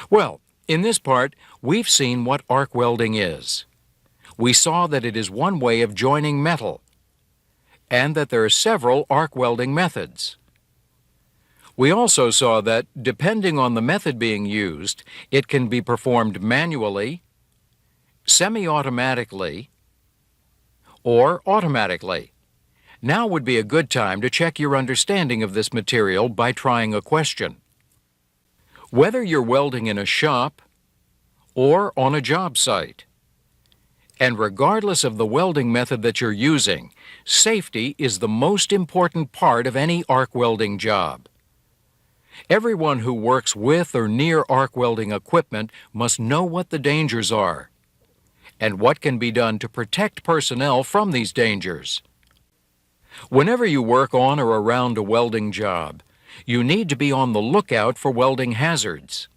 Well, in this part, we've seen what arc welding is. We saw that it is one way of joining metal, and that there are several arc welding methods. We also saw that, depending on the method being used, it can be performed manually, semi-automatically, or automatically. Now would be a good time to check your understanding of this material by trying a question. Whether you're welding in a shop or on a job site, and regardless of the welding method that you're using, safety is the most important part of any arc welding job. Everyone who works with or near arc welding equipment must know what the dangers are and what can be done to protect personnel from these dangers. Whenever you work on or around a welding job, you need to be on the lookout for welding hazards.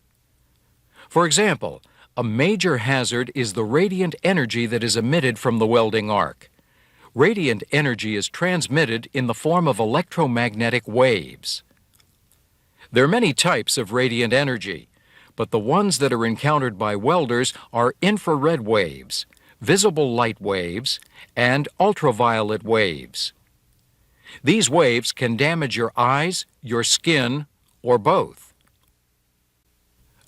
For example, a major hazard is the radiant energy that is emitted from the welding arc. Radiant energy is transmitted in the form of electromagnetic waves. There are many types of radiant energy, but the ones that are encountered by welders are infrared waves, visible light waves, and ultraviolet waves. These waves can damage your eyes, your skin, or both.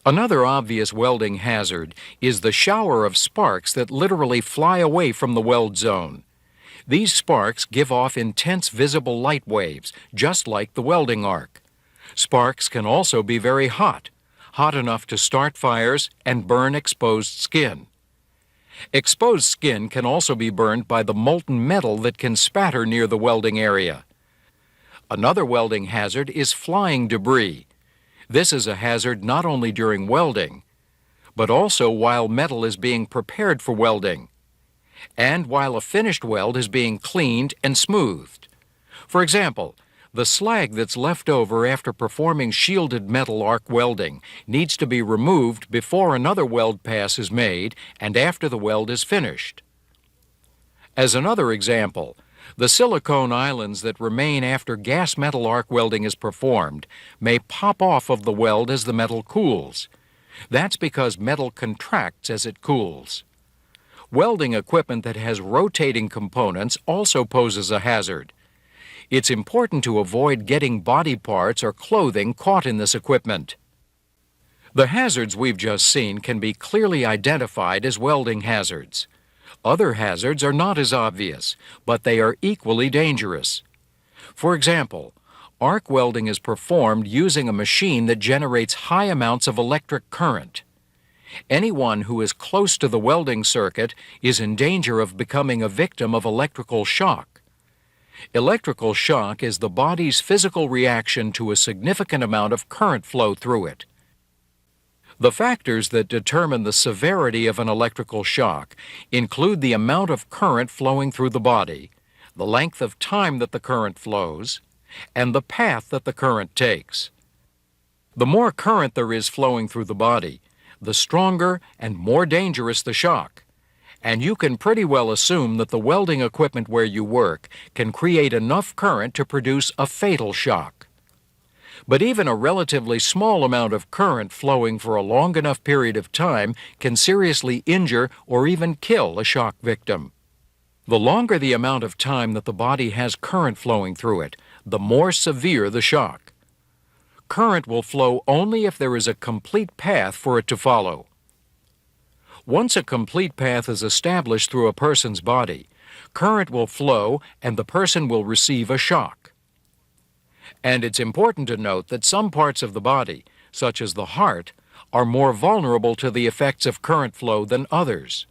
Another obvious welding hazard is the shower of sparks that literally fly away from the weld zone. These sparks give off intense visible light waves, just like the welding arc. Sparks can also be very hot enough to start fires and burn exposed skin. Exposed skin can also be burned by the molten metal that can spatter near the welding area. Another welding hazard is flying debris. This is a hazard not only during welding, but also while metal is being prepared for welding, and while a finished weld is being cleaned and smoothed. For example, the slag that's left over after performing shielded metal arc welding needs to be removed before another weld pass is made and after the weld is finished. As another example, the silicone islands that remain after gas metal arc welding is performed may pop off of the weld as the metal cools. That's because metal contracts as it cools. Welding equipment that has rotating components also poses a hazard. It's important to avoid getting body parts or clothing caught in this equipment. The hazards we've just seen can be clearly identified as welding hazards. Other hazards are not as obvious, but they are equally dangerous. For example, arc welding is performed using a machine that generates high amounts of electric current. Anyone who is close to the welding circuit is in danger of becoming a victim of electrical shock. Electrical shock is the body's physical reaction to a significant amount of current flow through it. The factors that determine the severity of an electrical shock include the amount of current flowing through the body, the length of time that the current flows, and the path that the current takes. The more current there is flowing through the body, the stronger and more dangerous the shock. And you can pretty well assume that the welding equipment where you work can create enough current to produce a fatal shock. But even a relatively small amount of current flowing for a long enough period of time can seriously injure or even kill a shock victim. The longer the amount of time that the body has current flowing through it, the more severe the shock. Current will flow only if there is a complete path for it to follow. Once a complete path is established through a person's body, current will flow and the person will receive a shock. And it's important to note that some parts of the body, such as the heart, are more vulnerable to the effects of current flow than others.